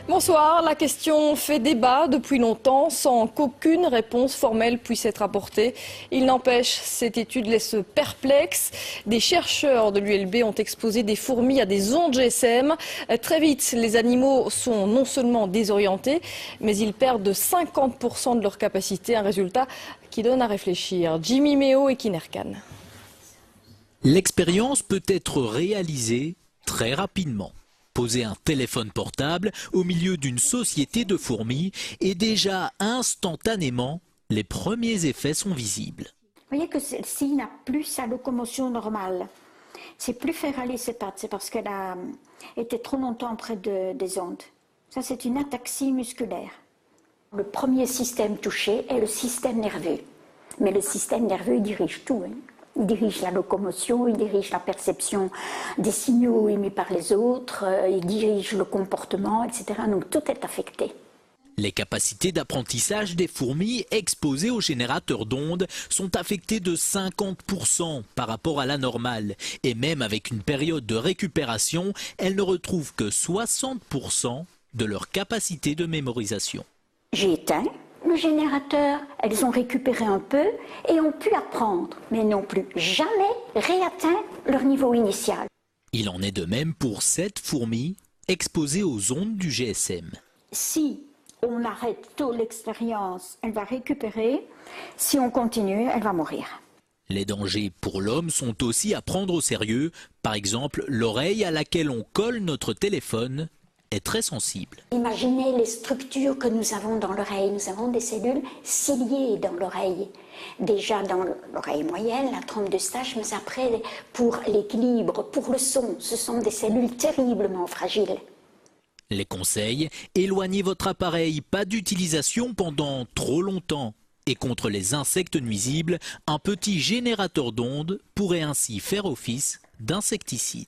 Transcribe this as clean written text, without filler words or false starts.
Bonsoir, la question fait débat depuis longtemps sans qu'aucune réponse formelle puisse être apportée. Il n'empêche, cette étude laisse perplexe. Des chercheurs de l'ULB ont exposé des fourmis à des ondes GSM. Très vite, les animaux sont non seulement désorientés, mais ils perdent de 50% de leur capacité, un résultat qui donne à réfléchir. Jimmy Méo et Kinerkan. L'expérience peut être réalisée très rapidement. Poser un téléphone portable au milieu d'une société de fourmis et déjà instantanément, les premiers effets sont visibles. Vous voyez que celle-ci n'a plus sa locomotion normale. C'est plus faire aller ses pattes, c'est parce qu'elle a été trop longtemps près des ondes. Ça, c'est une ataxie musculaire. Le premier système touché est le système nerveux. Mais le système nerveux, il dirige tout. Il dirige la locomotion, il dirige la perception des signaux émis par les autres, il dirige le comportement, etc. Donc tout est affecté. Les capacités d'apprentissage des fourmis exposées aux générateurs d'ondes sont affectées de 50% par rapport à la normale. Et même avec une période de récupération, elles ne retrouvent que 60% de leur capacité de mémorisation. J'ai éteint le générateur, elles ont récupéré un peu et ont pu apprendre, mais n'ont plus jamais réatteint leur niveau initial. Il en est de même pour 7 fourmis exposées aux ondes du GSM. Si on arrête tôt l'expérience, elle va récupérer. Si on continue, elle va mourir. Les dangers pour l'homme sont aussi à prendre au sérieux. Par exemple, l'oreille à laquelle on colle notre téléphone est très sensible. Imaginez les structures que nous avons dans l'oreille. Nous avons des cellules ciliées dans l'oreille. Déjà dans l'oreille moyenne, la trompe d'Eustache, mais après, pour l'équilibre, pour le son, ce sont des cellules terriblement fragiles. Les conseils, éloignez votre appareil, pas d'utilisation pendant trop longtemps. Et contre les insectes nuisibles, un petit générateur d'ondes pourrait ainsi faire office d'insecticide.